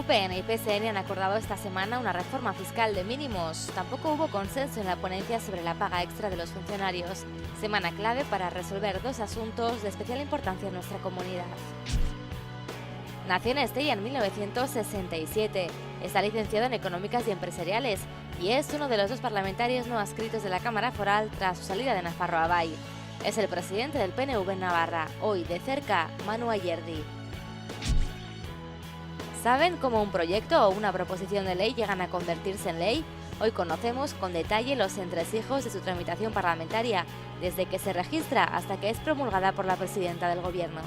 UPN y PSN han acordado esta semana una reforma fiscal de mínimos. Tampoco hubo consenso en la ponencia sobre la paga extra de los funcionarios. Semana clave para resolver dos asuntos de especial importancia en nuestra comunidad. Nació en Estella en 1967. Está licenciado en Económicas y Empresariales y es uno de los dos parlamentarios no adscritos de la Cámara Foral tras su salida de Nafarroa Bai. Es el presidente del PNV en Navarra, hoy de cerca Manu Ayerdi. ¿Saben cómo un proyecto o una proposición de ley llegan a convertirse en ley? Hoy conocemos con detalle los entresijos de su tramitación parlamentaria, desde que se registra hasta que es promulgada por la presidenta del Gobierno.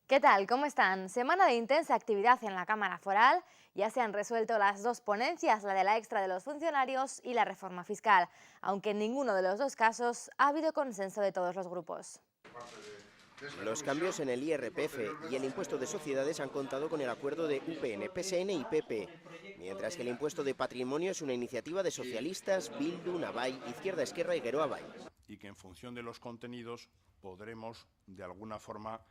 ¿Qué tal? ¿Cómo están? Semana de intensa actividad en la Cámara Foral. Ya se han resuelto las dos ponencias, la de la extra de los funcionarios y la reforma fiscal, aunque en ninguno de los dos casos ha habido consenso de todos los grupos. Los cambios en el IRPF y el impuesto de sociedades han contado con el acuerdo de UPN, PSN y PP, mientras que el impuesto de patrimonio es una iniciativa de socialistas, Bildu, Nabai, Izquierda Esquerra y Geroa Bai. Y que en función de los contenidos podremos, de alguna forma,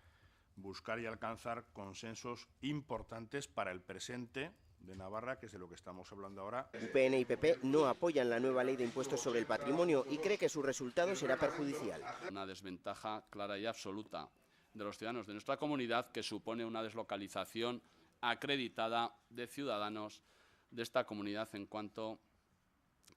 buscar y alcanzar consensos importantes para el presente de Navarra, que es de lo que estamos hablando ahora. UPN y PP no apoyan la nueva ley de impuestos sobre el patrimonio y cree que su resultado será perjudicial. Una desventaja clara y absoluta de los ciudadanos de nuestra comunidad, que supone una deslocalización acreditada de ciudadanos de esta comunidad en cuanto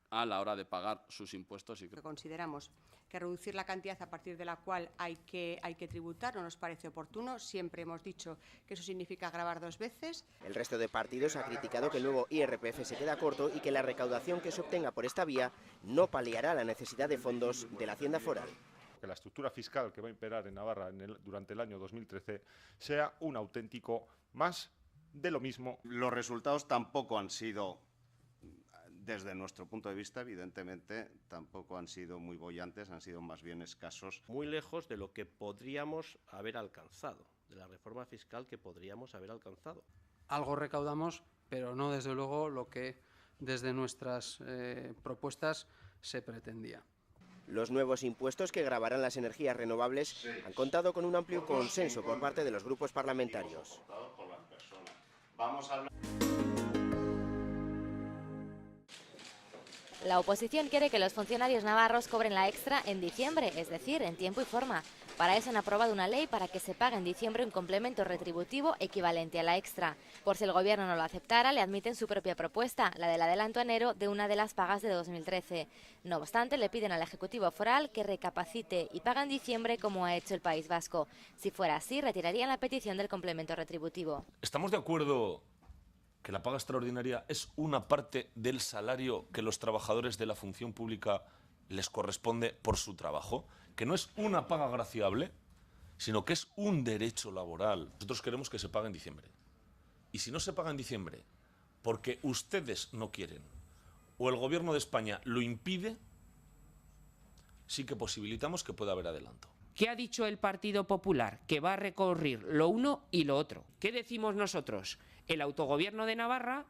a la hora de pagar sus impuestos. Consideramos que reducir la cantidad a partir de la cual hay que tributar no nos parece oportuno. Siempre hemos dicho que eso significa gravar dos veces. El resto de partidos ha criticado que el nuevo IRPF se queda corto y que la recaudación que se obtenga por esta vía no paliará la necesidad de fondos de la Hacienda Foral. Que la estructura fiscal que va a imperar en Navarra durante el año 2013 sea un auténtico más de lo mismo. Los resultados tampoco han sido, desde nuestro punto de vista, evidentemente, tampoco han sido muy bollantes, han sido más bien escasos. Muy lejos de lo que podríamos haber alcanzado, de la reforma fiscal que podríamos haber alcanzado. Algo recaudamos, pero no desde luego lo que desde nuestras propuestas se pretendía. Los nuevos impuestos que gravarán las energías renovables han contado con un amplio consenso por parte de los grupos parlamentarios. La oposición quiere que los funcionarios navarros cobren la extra en diciembre, es decir, en tiempo y forma. Para eso han aprobado una ley para que se pague en diciembre un complemento retributivo equivalente a la extra. Por si el Gobierno no lo aceptara, le admiten su propia propuesta, la del adelanto a enero de una de las pagas de 2013. No obstante, le piden al Ejecutivo Foral que recapacite y pague en diciembre como ha hecho el País Vasco. Si fuera así, retirarían la petición del complemento retributivo. ¿Estamos de acuerdo que la paga extraordinaria es una parte del salario que los trabajadores de la función pública les corresponde por su trabajo? Que no es una paga graciable, sino que es un derecho laboral. Nosotros queremos que se pague en diciembre. Y si no se paga en diciembre, porque ustedes no quieren, o el Gobierno de España lo impide, sí que posibilitamos que pueda haber adelanto. ¿Qué ha dicho el Partido Popular? Que va a recurrir lo uno y lo otro. ¿Qué decimos nosotros? El autogobierno de Navarra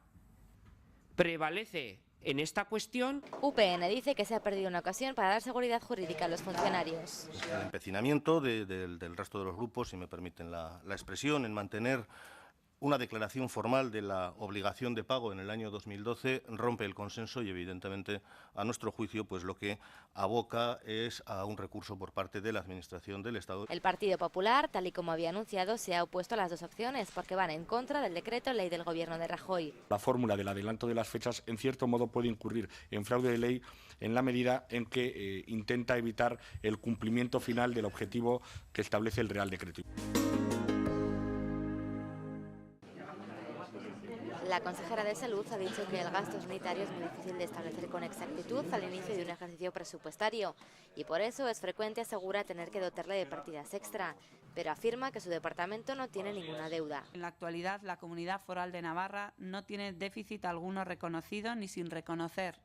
prevalece en esta cuestión. UPN dice que se ha perdido una ocasión para dar seguridad jurídica a los funcionarios. El empecinamiento del resto de los grupos, si me permiten la expresión, en mantener una declaración formal de la obligación de pago en el año 2012 rompe el consenso y, evidentemente, a nuestro juicio, pues lo que aboca es a un recurso por parte de la Administración del Estado. El Partido Popular, tal y como había anunciado, se ha opuesto a las dos opciones porque van en contra del decreto ley del Gobierno de Rajoy. La fórmula del adelanto de las fechas, en cierto modo, puede incurrir en fraude de ley en la medida en que intenta evitar el cumplimiento final del objetivo que establece el Real Decreto. La consejera de Salud ha dicho que el gasto sanitario es muy difícil de establecer con exactitud al inicio de un ejercicio presupuestario y por eso es frecuente, asegura, tener que dotarle de partidas extra, pero afirma que su departamento no tiene ninguna deuda. En la actualidad, la Comunidad Foral de Navarra no tiene déficit alguno reconocido ni sin reconocer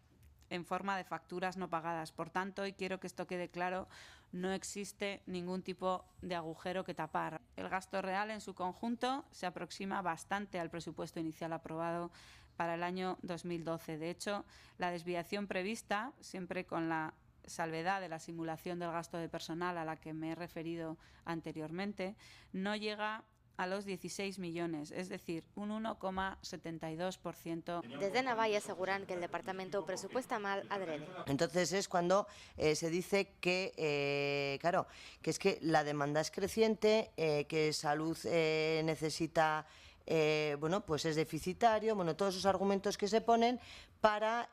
en forma de facturas no pagadas. Por tanto, y quiero que esto quede claro, no existe ningún tipo de agujero que tapar. El gasto real en su conjunto se aproxima bastante al presupuesto inicial aprobado para el año 2012. De hecho, la desviación prevista, siempre con la salvedad de la simulación del gasto de personal a la que me he referido anteriormente, no llega a los 16 millones, es decir, un 1,72%. Desde Navalla aseguran que el departamento presupuesta mal adrede. Entonces es cuando se dice que, claro, que es que la demanda es creciente, que salud necesita, bueno, pues es deficitario, bueno, todos esos argumentos que se ponen para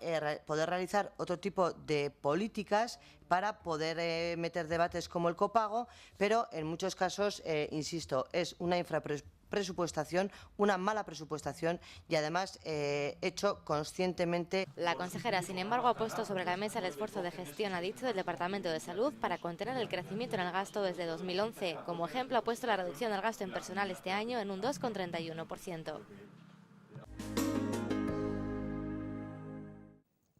poder realizar otro tipo de políticas, para poder meter debates como el copago, pero en muchos casos, insisto, es una infrapresupuestación, una mala presupuestación y además hecho conscientemente. La consejera, sin embargo, ha puesto sobre la mesa el esfuerzo de gestión, ha dicho, del Departamento de Salud para contener el crecimiento en el gasto desde 2011. Como ejemplo, ha puesto la reducción del gasto en personal este año en un 2,31%.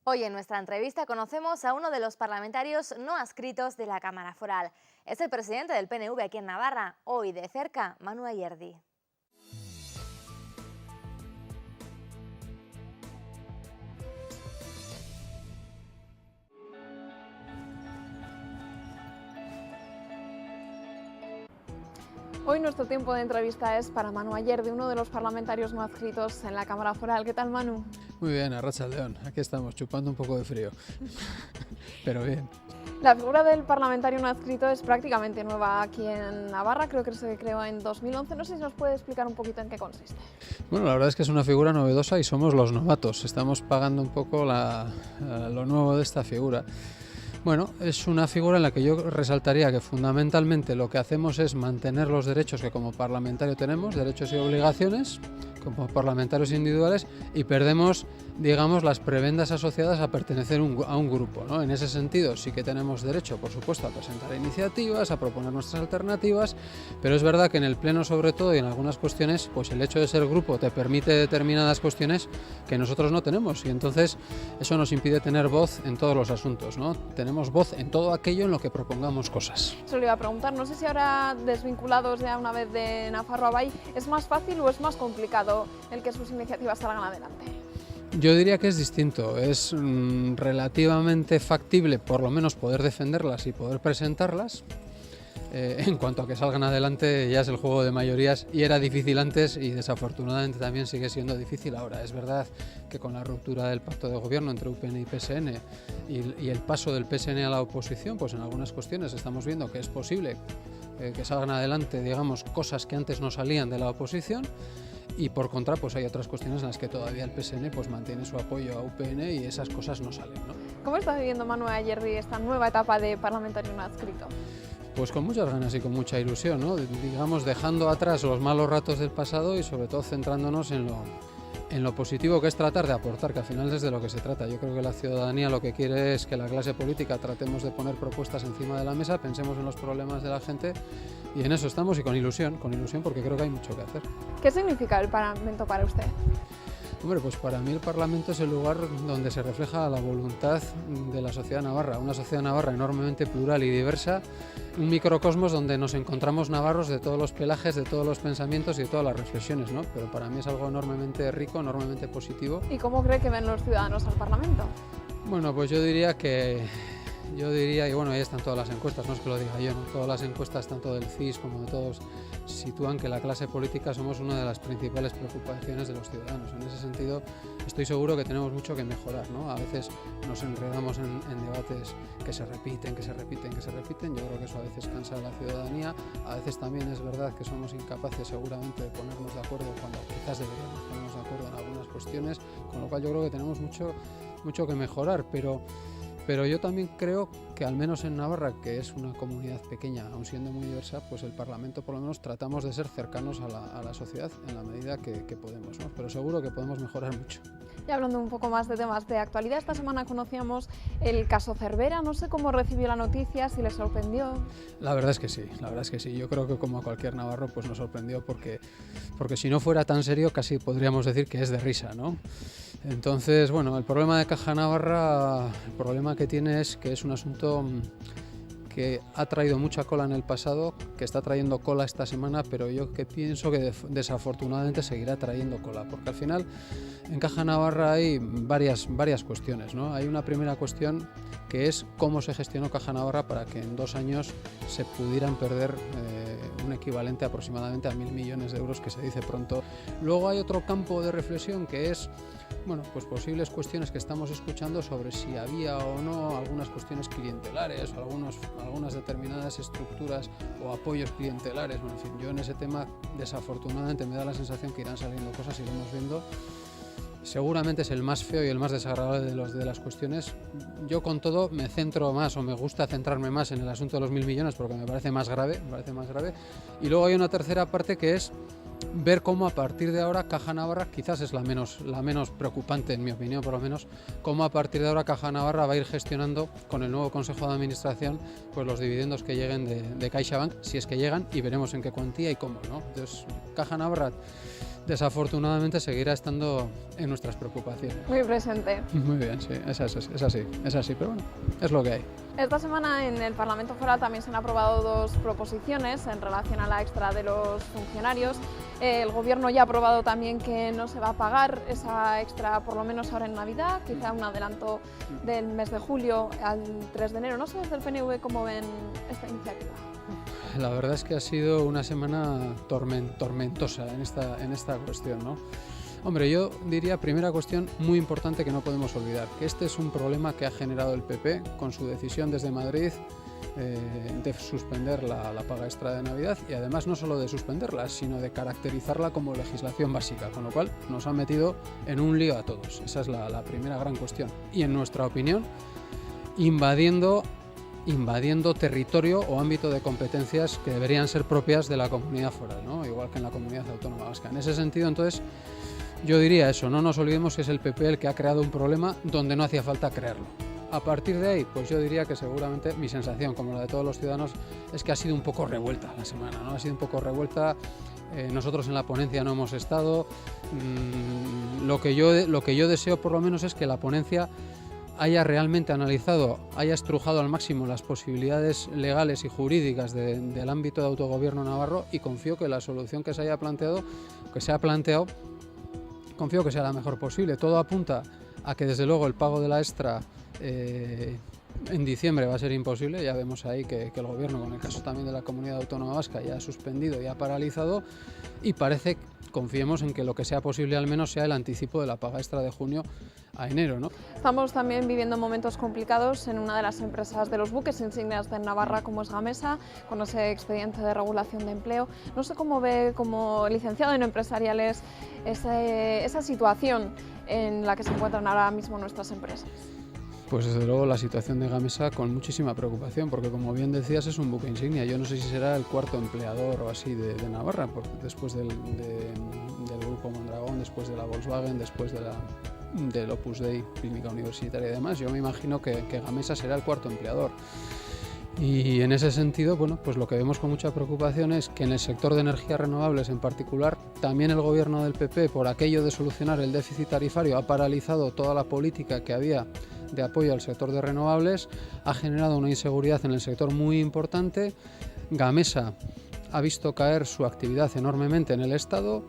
Hoy en nuestra entrevista conocemos a uno de los parlamentarios no adscritos de la Cámara Foral. Es el presidente del PNV aquí en Navarra, hoy de cerca, Manu Ayerdi. Hoy nuestro tiempo de entrevista es para Manu Ayerdi, uno de los parlamentarios no adscritos en la Cámara Foral. ¿Qué tal, Manu? Muy bien, arratsaldeon. Aquí estamos, chupando un poco de frío. Pero bien. La figura del parlamentario no adscrito es prácticamente nueva aquí en Navarra, creo que se creó en 2011. No sé si nos puede explicar un poquito en qué consiste. Bueno, la verdad es que es una figura novedosa y somos los novatos. Estamos pagando un poco lo nuevo de esta figura. Bueno, es una figura en la que yo resaltaría que fundamentalmente lo que hacemos es mantener los derechos que como parlamentario tenemos, derechos y obligaciones, como parlamentarios individuales, y perdemos, digamos, las prebendas asociadas a pertenecer a un grupo, ¿no? En ese sentido sí que tenemos derecho, por supuesto, a presentar iniciativas, a proponer nuestras alternativas, pero es verdad que en el Pleno, sobre todo, y en algunas cuestiones, pues el hecho de ser grupo te permite determinadas cuestiones que nosotros no tenemos, y entonces eso nos impide tener voz en todos los asuntos, ¿no? Tenemos voz en todo aquello en lo que propongamos cosas. Eso le iba a preguntar, no sé si ahora, desvinculados ya una vez de Nafarroa Bai, ¿es más fácil o es más complicado el que sus iniciativas salgan adelante? Yo diría que es distinto, es relativamente factible por lo menos poder defenderlas y poder presentarlas. En cuanto a que salgan adelante ya es el juego de mayorías y era difícil antes y desafortunadamente también sigue siendo difícil ahora. Es verdad que con la ruptura del pacto de gobierno entre UPN y PSN y el paso del PSN a la oposición, pues en algunas cuestiones estamos viendo que es posible que salgan adelante, digamos, cosas que antes no salían de la oposición. Y por contra, pues hay otras cuestiones en las que todavía el PSN pues mantiene su apoyo a UPN y esas cosas no salen, ¿no? ¿Cómo está viviendo Manu Ayerdi esta nueva etapa de parlamentario no adscrito? Pues con muchas ganas y con mucha ilusión, ¿no? Digamos, dejando atrás los malos ratos del pasado y sobre todo centrándonos en lo positivo que es tratar de aportar, que al final es de lo que se trata. Yo creo que la ciudadanía lo que quiere es que la clase política tratemos de poner propuestas encima de la mesa, pensemos en los problemas de la gente y en eso estamos y con ilusión porque creo que hay mucho que hacer. ¿Qué significa el Parlamento para usted? Hombre, pues para mí el Parlamento es el lugar donde se refleja la voluntad de la sociedad navarra, una sociedad navarra enormemente plural y diversa, un microcosmos donde nos encontramos navarros de todos los pelajes, de todos los pensamientos y de todas las reflexiones, ¿no? Pero para mí es algo enormemente rico, enormemente positivo. ¿Y cómo cree que ven los ciudadanos al Parlamento? Bueno, pues yo diría, y bueno, ahí están todas las encuestas, no es que lo diga yo, ¿no? Todas las encuestas, tanto del CIS como de todos, sitúan que la clase política somos una de las principales preocupaciones de los ciudadanos. En ese sentido, estoy seguro que tenemos mucho que mejorar, ¿no? A veces nos enredamos en debates que se repiten. Yo creo que eso a veces cansa a la ciudadanía. A veces también es verdad que somos incapaces seguramente de ponernos de acuerdo cuando quizás deberíamos ponernos de acuerdo en algunas cuestiones, con lo cual yo creo que tenemos mucho que mejorar, pero yo también creo que al menos en Navarra, que es una comunidad pequeña, aun siendo muy diversa, pues el Parlamento por lo menos tratamos de ser cercanos a la sociedad en la medida que podemos, ¿no? Pero seguro que podemos mejorar mucho. Y hablando un poco más de temas de actualidad, esta semana conocíamos el caso Cervera, no sé cómo recibió la noticia, si le sorprendió. La verdad es que sí, yo creo que como a cualquier navarro pues nos sorprendió porque si no fuera tan serio casi podríamos decir que es de risa, ¿no? Entonces, bueno, el problema de Caja Navarra, el problema que tiene es que es un asunto que ha traído mucha cola en el pasado, que está trayendo cola esta semana, pero yo que pienso que desafortunadamente seguirá trayendo cola, porque al final en Caja Navarra hay varias cuestiones, ¿no? Hay una primera cuestión que es cómo se gestionó Caja Navarra para que en 2 años se pudieran perder un equivalente aproximadamente a 1.000 millones de euros, que se dice pronto. Luego hay otro campo de reflexión que es, bueno, pues posibles cuestiones que estamos escuchando sobre si había o no algunas cuestiones clientelares, o algunas determinadas estructuras o apoyos clientelares. Bueno, en fin, yo en ese tema desafortunadamente me da la sensación que irán saliendo cosas, iremos viendo. Seguramente es el más feo y el más desagradable de las cuestiones. Yo con todo me centro más, o me gusta centrarme más en el asunto de los 1.000 millones porque me parece más grave. Y luego hay una tercera parte que es ver cómo a partir de ahora Caja Navarra, quizás es la menos preocupante en mi opinión por lo menos, cómo a partir de ahora Caja Navarra va a ir gestionando con el nuevo Consejo de Administración pues los dividendos que lleguen de CaixaBank, si es que llegan, y veremos en qué cuantía y cómo, ¿no? Entonces, Caja Navarra desafortunadamente seguirá estando en nuestras preocupaciones. Muy presente. Muy bien, sí, es así, pero bueno, es lo que hay. Esta semana en el Parlamento Foral también se han aprobado 2 proposiciones en relación a la extra de los funcionarios. El Gobierno ya ha aprobado también que no se va a pagar esa extra, por lo menos ahora en Navidad, quizá un adelanto del mes de julio al 3 de enero. No sé desde el PNV cómo ven esta iniciativa. La verdad es que ha sido una semana tormentosa en esta cuestión, ¿no? Hombre, yo diría, primera cuestión muy importante que no podemos olvidar, que este es un problema que ha generado el PP con su decisión desde Madrid de suspender la paga extra de Navidad, y además no solo de suspenderla, sino de caracterizarla como legislación básica, con lo cual nos ha metido en un lío a todos. Esa es la primera gran cuestión. Y en nuestra opinión, invadiendo territorio o ámbito de competencias que deberían ser propias de la comunidad foral, ¿no? Igual que en la comunidad autónoma vasca. En ese sentido, entonces, yo diría eso, no nos olvidemos que es el PP el que ha creado un problema donde no hacía falta crearlo. A partir de ahí, pues yo diría que seguramente mi sensación, como la de todos los ciudadanos, es que ha sido un poco revuelta la semana, ¿no? Ha sido un poco revuelta. Nosotros en la ponencia no hemos estado. Lo que yo deseo, por lo menos, es que la ponencia haya realmente analizado, haya estrujado al máximo las posibilidades legales y jurídicas del ámbito de autogobierno navarro, y confío que la solución que se ha planteado, confío que sea la mejor posible. Todo apunta a que desde luego el pago de la extra en diciembre va a ser imposible. Ya vemos ahí que el gobierno, con el caso también de la comunidad autónoma vasca, ya ha suspendido y ha paralizado, y parece, confiemos en que lo que sea posible al menos sea el anticipo de la paga extra de junio a enero, ¿no? Estamos también viviendo momentos complicados en una de las empresas de los buques insignias de Navarra, como es Gamesa, con ese expediente de regulación de empleo. No sé cómo ve, como licenciado en empresariales, esa situación en la que se encuentran ahora mismo nuestras empresas. Pues desde luego la situación de Gamesa con muchísima preocupación, porque como bien decías es un buque insignia. Yo no sé si será el 4º empleador o así de Navarra, porque después del grupo Mondragón, después de la Volkswagen, después del Opus Dei, Clínica Universitaria y demás, yo me imagino que Gamesa será el 4º empleador. Y en ese sentido, bueno, pues lo que vemos con mucha preocupación es que en el sector de energías renovables en particular, también el gobierno del PP, por aquello de solucionar el déficit tarifario, ha paralizado toda la política que había de apoyo al sector de renovables, ha generado una inseguridad en el sector muy importante. Gamesa ha visto caer su actividad enormemente en el Estado,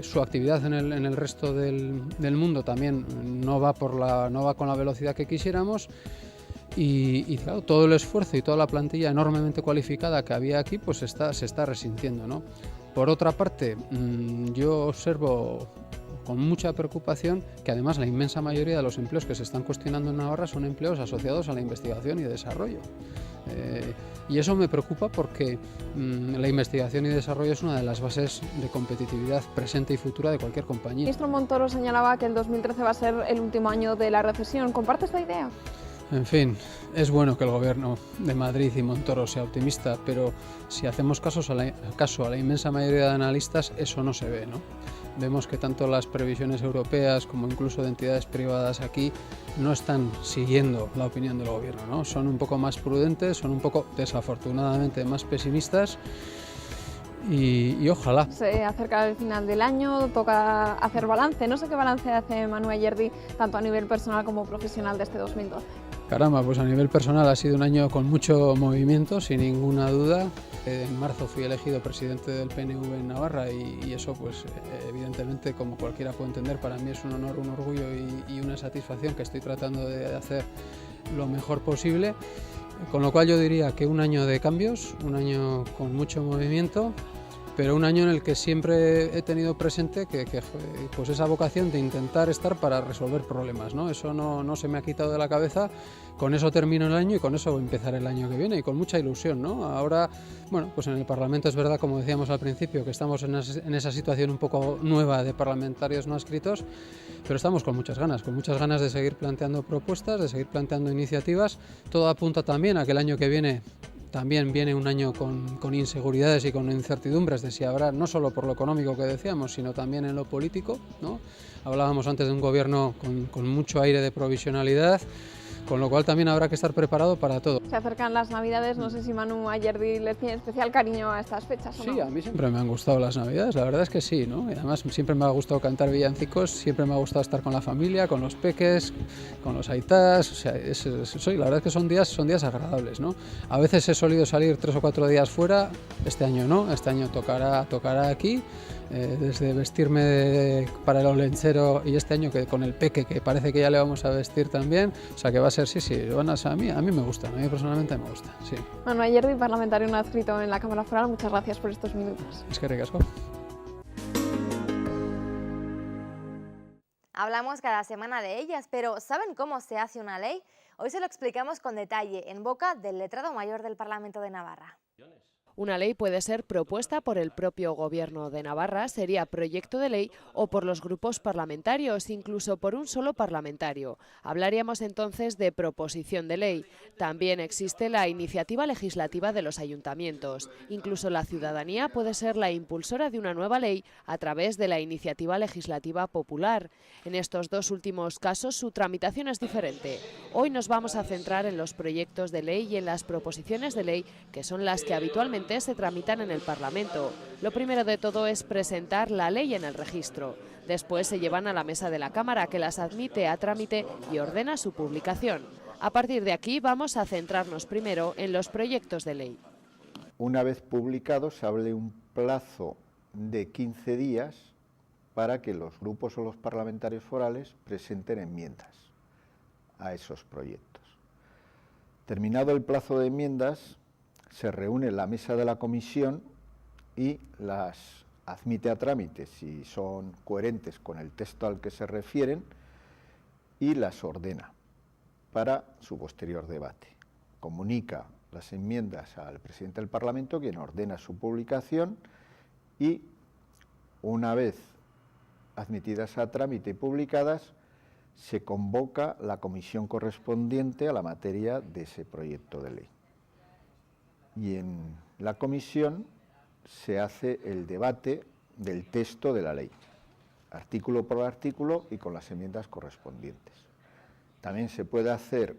su actividad en el resto del mundo también no va con la velocidad que quisiéramos. Y claro, todo el esfuerzo y toda la plantilla enormemente cualificada que había aquí pues se está resintiendo, ¿no? Por otra parte, yo observo con mucha preocupación que además la inmensa mayoría de los empleos que se están cuestionando en Navarra son empleos asociados a la investigación y desarrollo. Y eso me preocupa porque la investigación y desarrollo es una de las bases de competitividad presente y futura de cualquier compañía. El ministro Montoro señalaba que el 2013 va a ser el último año de la recesión. ¿Comparte esta idea? En fin, es bueno que el gobierno de Madrid y Montoro sea optimista, pero si hacemos caso a la inmensa mayoría de analistas, eso no se ve, ¿no? Vemos que tanto las previsiones europeas como incluso de entidades privadas aquí no están siguiendo la opinión del gobierno, ¿no? Son un poco más prudentes, son un poco, desafortunadamente, más pesimistas. Y ojalá. Se acerca el final del año, toca hacer balance. No sé qué balance hace Manu Ayerdi, tanto a nivel personal como profesional, de este 2012. Caramba, pues a nivel personal ha sido un año con mucho movimiento, sin ninguna duda. En marzo fui elegido presidente del PNV en Navarra y eso, pues evidentemente, como cualquiera puede entender, para mí es un honor, un orgullo y una satisfacción que estoy tratando de hacer lo mejor posible. Con lo cual yo diría que un año de cambios, un año con mucho movimiento, pero un año en el que siempre he tenido presente que pues esa vocación de intentar estar para resolver problemas, ¿no? Eso no se me ha quitado de la cabeza. Con eso termino el año y con eso empezaré el año que viene y con mucha ilusión, ¿no? Ahora, bueno, pues en el Parlamento es verdad, como decíamos al principio, que estamos en esa situación un poco nueva de parlamentarios no adscritos, pero estamos con muchas ganas de seguir planteando propuestas, de seguir planteando iniciativas. Todo apunta también a que el año que viene también viene un año con inseguridades y con incertidumbres de si habrá, no solo por lo económico que decíamos, sino también en lo político, ¿no? Hablábamos antes de un gobierno con mucho aire de provisionalidad, con lo cual también habrá que estar preparado para todo. Se acercan las Navidades, no sé si Manu Ayerdi le tiene especial cariño a estas fechas, ¿o no? Sí, a mí siempre me han gustado las Navidades, la verdad es que sí, ¿no? Y además siempre me ha gustado cantar villancicos, siempre me ha gustado estar con la familia, con los peques, con los aitás, o sea, la verdad es que son días agradables, ¿no? A veces he solido salir 3 o 4 días fuera, este año no, este año tocará aquí. Desde vestirme para el olenchero y este año que con el peque, que parece que ya le vamos a vestir también, o sea que va a ser, a mí me gusta, a mí personalmente me gusta, sí. Manu Ayerdi, parlamentario no adscrito en la Cámara Foral, muchas gracias por estos minutos. Es que ricasco. Hablamos cada semana de ellas, pero ¿saben cómo se hace una ley? Hoy se lo explicamos con detalle en boca del letrado mayor del Parlamento de Navarra. Una ley puede ser propuesta por el propio Gobierno de Navarra, sería proyecto de ley, o por los grupos parlamentarios, incluso por un solo parlamentario. Hablaríamos entonces de proposición de ley. También existe la iniciativa legislativa de los ayuntamientos. Incluso la ciudadanía puede ser la impulsora de una nueva ley a través de la iniciativa legislativa popular. En estos dos últimos casos su tramitación es diferente. Hoy nos vamos a centrar en los proyectos de ley y en las proposiciones de ley, que son las que habitualmente se tramitan en el Parlamento. Lo primero de todo es presentar la ley en el registro. Después se llevan a la mesa de la Cámara, que las admite a trámite y ordena su publicación. A partir de aquí vamos a centrarnos primero en los proyectos de ley. Una vez publicados, se hable un plazo de 15 días para que los grupos o los parlamentarios forales presenten enmiendas a esos proyectos. Terminado el plazo de enmiendas, se reúne la mesa de la comisión y las admite a trámite si son coherentes con el texto al que se refieren y las ordena para su posterior debate. Comunica las enmiendas al presidente del Parlamento, quien ordena su publicación y, una vez admitidas a trámite y publicadas, se convoca la comisión correspondiente a la materia de ese proyecto de ley. Y en la comisión se hace el debate del texto de la ley, artículo por artículo y con las enmiendas correspondientes. También se puede hacer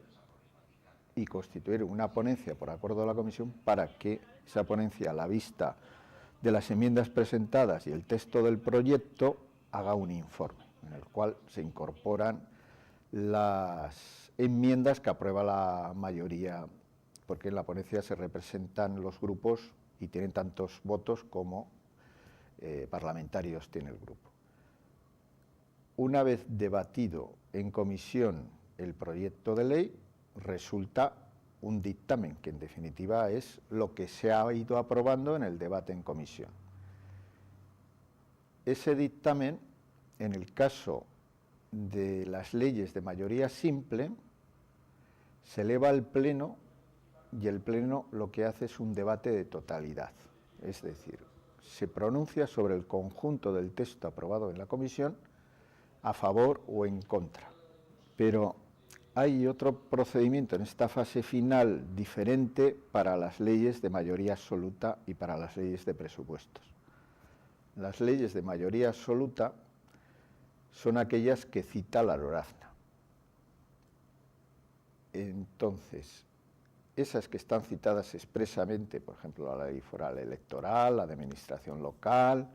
y constituir una ponencia por acuerdo de la comisión para que esa ponencia, a la vista de las enmiendas presentadas y el texto del proyecto, haga un informe en el cual se incorporan las enmiendas que aprueba la mayoría, porque en la ponencia se representan los grupos y tienen tantos votos como parlamentarios tiene el grupo. Una vez debatido en comisión el proyecto de ley, resulta un dictamen, que en definitiva es lo que se ha ido aprobando en el debate en comisión. Ese dictamen, en el caso de las leyes de mayoría simple, se eleva al Pleno y el Pleno lo que hace es un debate de totalidad, es decir, se pronuncia sobre el conjunto del texto aprobado en la comisión a favor o en contra. Pero hay otro procedimiento en esta fase final diferente para las leyes de mayoría absoluta y para las leyes de presupuestos. Las leyes de mayoría absoluta son aquellas que cita la Lorazna. Entonces, esas que están citadas expresamente, por ejemplo, la ley foral electoral, la de administración local,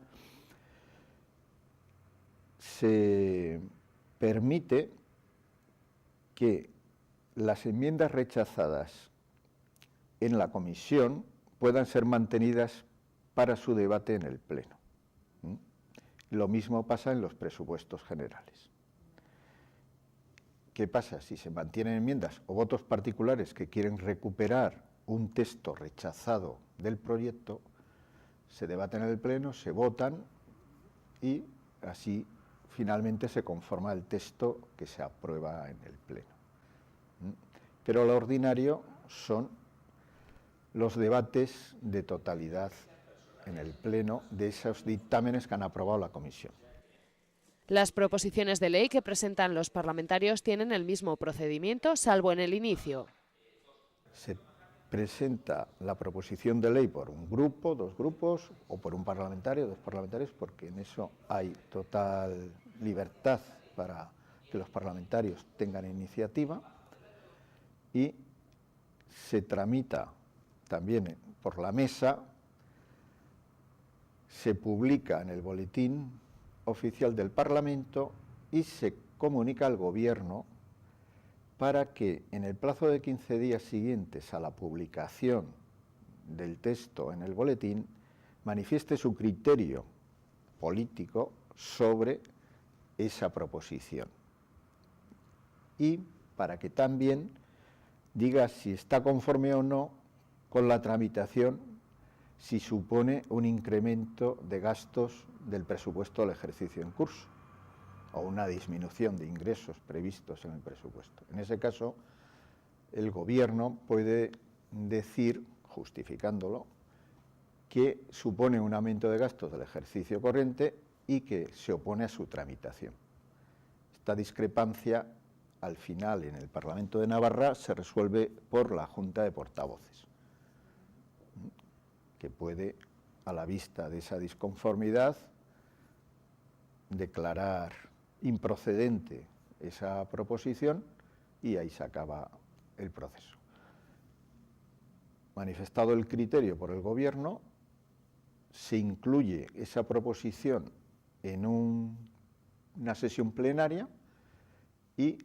se permite que las enmiendas rechazadas en la comisión puedan ser mantenidas para su debate en el Pleno. Lo mismo pasa en los presupuestos generales. ¿Qué pasa? Si se mantienen enmiendas o votos particulares que quieren recuperar un texto rechazado del proyecto, se debaten en el Pleno, se votan y así finalmente se conforma el texto que se aprueba en el Pleno. Pero lo ordinario son los debates de totalidad en el Pleno de esos dictámenes que han aprobado la Comisión. Las proposiciones de ley que presentan los parlamentarios tienen el mismo procedimiento, salvo en el inicio. Se presenta la proposición de ley por un grupo, dos grupos, o por un parlamentario, dos parlamentarios, porque en eso hay total libertad para que los parlamentarios tengan iniciativa, y se tramita también por la mesa, se publica en el boletín oficial del Parlamento y se comunica al Gobierno para que en el plazo de 15 días siguientes a la publicación del texto en el boletín manifieste su criterio político sobre esa proposición y para que también diga si está conforme o no con la tramitación, si supone un incremento de gastos del presupuesto del ejercicio en curso o una disminución de ingresos previstos en el presupuesto. En ese caso, el Gobierno puede decir, justificándolo, que supone un aumento de gastos del ejercicio corriente y que se opone a su tramitación. Esta discrepancia, al final, en el Parlamento de Navarra, se resuelve por la Junta de Portavoces, que puede, a la vista de esa disconformidad, declarar improcedente esa proposición y ahí se acaba el proceso. Manifestado el criterio por el Gobierno, se incluye esa proposición en una sesión plenaria y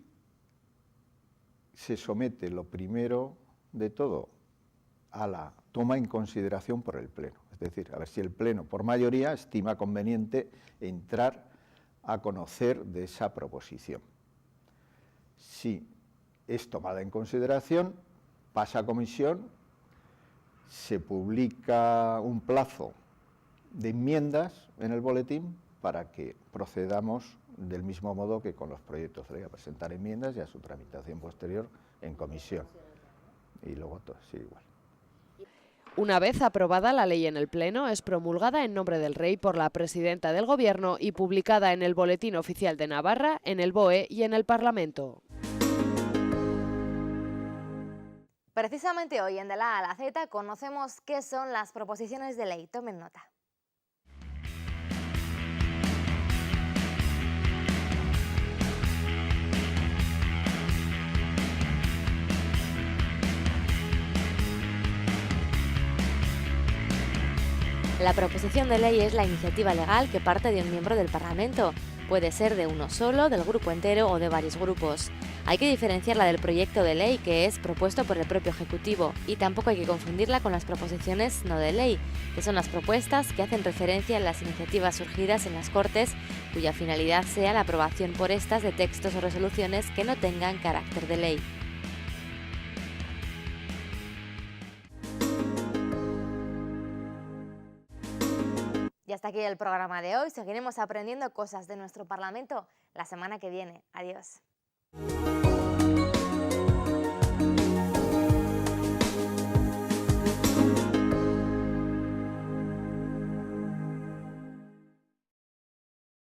se somete, lo primero de todo, a la toma en consideración por el Pleno. Es decir, a ver si el Pleno, por mayoría, estima conveniente entrar a conocer de esa proposición. Si es tomada en consideración, pasa a comisión, se publica un plazo de enmiendas en el boletín para que procedamos del mismo modo que con los proyectos de ley, a presentar enmiendas y a su tramitación posterior en comisión. Y luego todo, sí, igual. Una vez aprobada la ley en el Pleno, es promulgada en nombre del Rey por la Presidenta del Gobierno y publicada en el Boletín Oficial de Navarra, en el BOE y en el Parlamento. Precisamente hoy en De la A a la Z conocemos qué son las proposiciones de ley. Tomen nota. La proposición de ley es la iniciativa legal que parte de un miembro del Parlamento. Puede ser de uno solo, del grupo entero o de varios grupos. Hay que diferenciarla del proyecto de ley, que es propuesto por el propio Ejecutivo, y tampoco hay que confundirla con las proposiciones no de ley, que son las propuestas que hacen referencia a las iniciativas surgidas en las Cortes, cuya finalidad sea la aprobación por estas de textos o resoluciones que no tengan carácter de ley. Y hasta aquí el programa de hoy. Seguiremos aprendiendo cosas de nuestro Parlamento la semana que viene. Adiós.